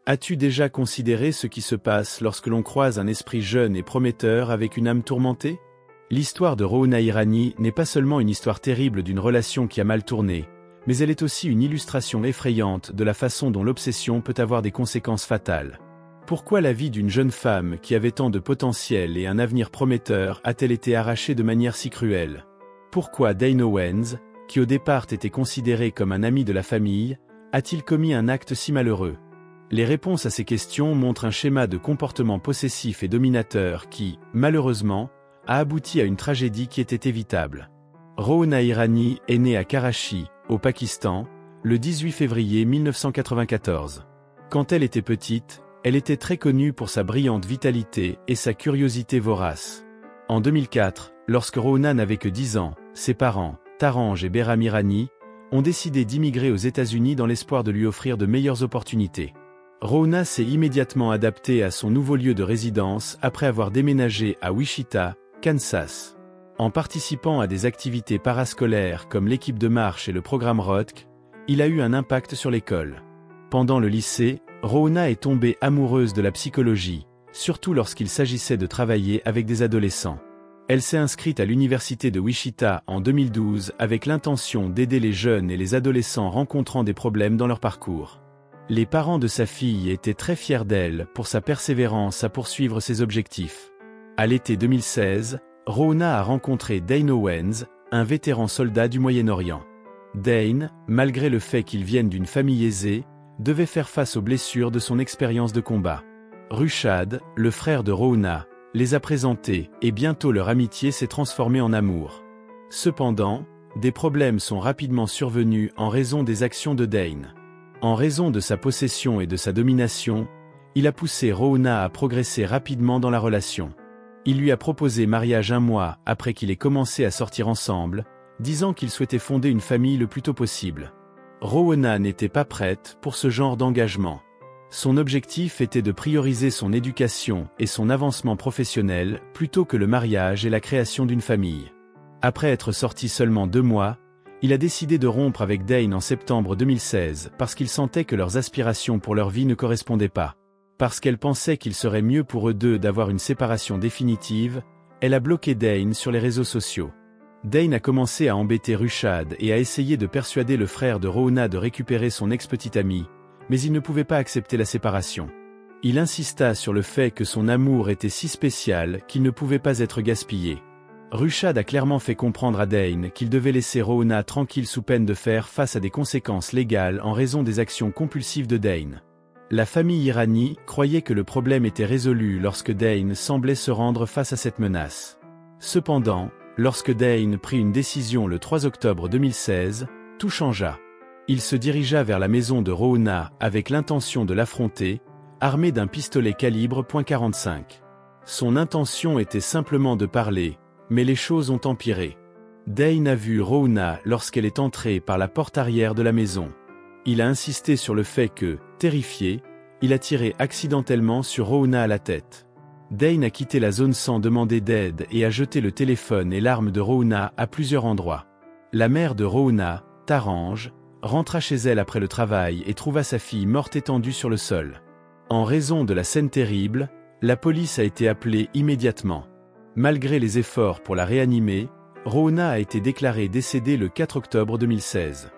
As-tu déjà considéré ce qui se passe lorsque l'on croise un esprit jeune et prometteur avec une âme tourmentée? L'histoire de Rouna Irani n'est pas seulement une histoire terrible d'une relation qui a mal tourné, mais elle est aussi une illustration effrayante de la façon dont l'obsession peut avoir des conséquences fatales. Pourquoi la vie d'une jeune femme qui avait tant de potentiel et un avenir prometteur a-t-elle été arrachée de manière si cruelle? Pourquoi Dane Owens, qui au départ était considéré comme un ami de la famille, a-t-il commis un acte si malheureux? Les réponses à ces questions montrent un schéma de comportement possessif et dominateur qui, malheureusement, a abouti à une tragédie qui était évitable. Rouna Irani est née à Karachi, au Pakistan, le 18 février 1994. Quand elle était petite, elle était très connue pour sa brillante vitalité et sa curiosité vorace. En 2004, lorsque Rouna n'avait que 10 ans, ses parents, Taranj et Behram Irani, ont décidé d'immigrer aux États-Unis dans l'espoir de lui offrir de meilleures opportunités. Rouna s'est immédiatement adaptée à son nouveau lieu de résidence après avoir déménagé à Wichita, Kansas. En participant à des activités parascolaires comme l'équipe de marche et le programme ROTC, il a eu un impact sur l'école. Pendant le lycée, Rouna est tombée amoureuse de la psychologie, surtout lorsqu'il s'agissait de travailler avec des adolescents. Elle s'est inscrite à l'université de Wichita en 2012 avec l'intention d'aider les jeunes et les adolescents rencontrant des problèmes dans leur parcours. Les parents de sa fille étaient très fiers d'elle pour sa persévérance à poursuivre ses objectifs. À l'été 2016, Rouna a rencontré Dane Owens, un vétéran soldat du Moyen-Orient. Dane, malgré le fait qu'il vienne d'une famille aisée, devait faire face aux blessures de son expérience de combat. Rushad, le frère de Rouna, les a présentés et bientôt leur amitié s'est transformée en amour. Cependant, des problèmes sont rapidement survenus en raison des actions de Dane. En raison de sa possession et de sa domination, il a poussé Rouna à progresser rapidement dans la relation. Il lui a proposé mariage un mois après qu'il ait commencé à sortir ensemble, disant qu'il souhaitait fonder une famille le plus tôt possible. Rouna n'était pas prête pour ce genre d'engagement. Son objectif était de prioriser son éducation et son avancement professionnel plutôt que le mariage et la création d'une famille. Après être sorti seulement 2 mois, il a décidé de rompre avec Dane en septembre 2016 parce qu'il sentait que leurs aspirations pour leur vie ne correspondaient pas. Parce qu'elle pensait qu'il serait mieux pour eux deux d'avoir une séparation définitive, elle a bloqué Dane sur les réseaux sociaux. Dane a commencé à embêter Rushad et a essayé de persuader le frère de Rouna de récupérer son ex-petite amie, mais il ne pouvait pas accepter la séparation. Il insista sur le fait que son amour était si spécial qu'il ne pouvait pas être gaspillé. Rushad a clairement fait comprendre à Dane qu'il devait laisser Rouna tranquille sous peine de faire face à des conséquences légales en raison des actions compulsives de Dane. La famille Irani croyait que le problème était résolu lorsque Dane semblait se rendre face à cette menace. Cependant, lorsque Dane prit une décision le 3 octobre 2016, tout changea. Il se dirigea vers la maison de Rouna avec l'intention de l'affronter, armé d'un pistolet calibre .45. Son intention était simplement de parler, mais les choses ont empiré. Dane a vu Rouna lorsqu'elle est entrée par la porte arrière de la maison. Il a insisté sur le fait que, terrifié, il a tiré accidentellement sur Rouna à la tête. Dane a quitté la zone sans demander d'aide et a jeté le téléphone et l'arme de Rouna à plusieurs endroits. La mère de Rouna, Taranj, rentra chez elle après le travail et trouva sa fille morte étendue sur le sol. En raison de la scène terrible, la police a été appelée immédiatement. Malgré les efforts pour la réanimer, Rouna a été déclarée décédée le 4 octobre 2016.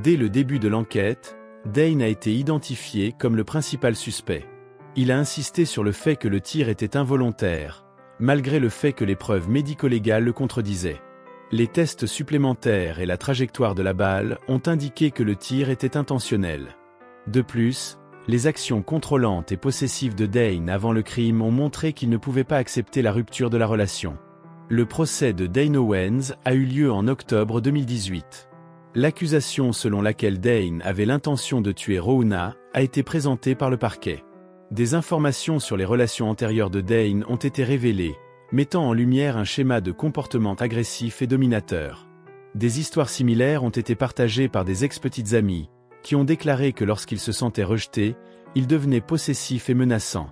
Dès le début de l'enquête, Dane a été identifié comme le principal suspect. Il a insisté sur le fait que le tir était involontaire, malgré le fait que les preuves médico-légales le contredisaient. Les tests supplémentaires et la trajectoire de la balle ont indiqué que le tir était intentionnel. De plus, les actions contrôlantes et possessives de Dane avant le crime ont montré qu'il ne pouvait pas accepter la rupture de la relation. Le procès de Dane Owens a eu lieu en octobre 2018. L'accusation selon laquelle Dane avait l'intention de tuer Rouna a été présentée par le parquet. Des informations sur les relations antérieures de Dane ont été révélées, mettant en lumière un schéma de comportement agressif et dominateur. Des histoires similaires ont été partagées par des ex-petites amies, qui ont déclaré que lorsqu'il se sentait rejeté, il devenait possessif et menaçant.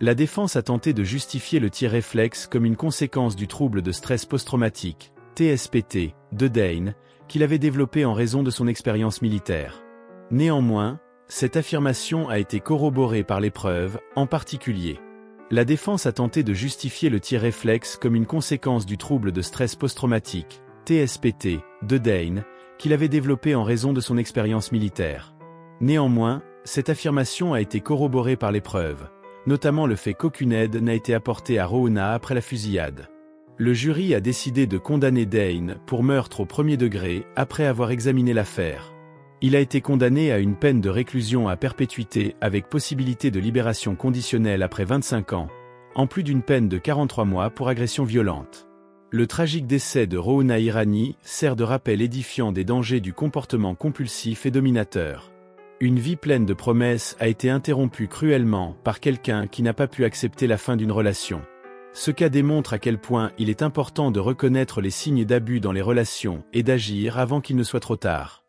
La défense a tenté de justifier le tir réflexe comme une conséquence du trouble de stress post-traumatique, TSPT, de Dane, qu'il avait développé en raison de son expérience militaire. Néanmoins, cette affirmation a été corroborée par les preuves, en particulier. La défense a tenté de justifier le tir réflexe comme une conséquence du trouble de stress post-traumatique, TSPT, de Dane, qu'il avait développé en raison de son expérience militaire. Néanmoins, cette affirmation a été corroborée par les preuves, notamment le fait qu'aucune aide n'a été apportée à Roona après la fusillade. Le jury a décidé de condamner Dane pour meurtre au premier degré après avoir examiné l'affaire. Il a été condamné à une peine de réclusion à perpétuité avec possibilité de libération conditionnelle après 25 ans, en plus d'une peine de 43 mois pour agression violente. Le tragique décès de Roona Irani sert de rappel édifiant des dangers du comportement compulsif et dominateur. Une vie pleine de promesses a été interrompue cruellement par quelqu'un qui n'a pas pu accepter la fin d'une relation. Ce cas démontre à quel point il est important de reconnaître les signes d'abus dans les relations et d'agir avant qu'il ne soit trop tard.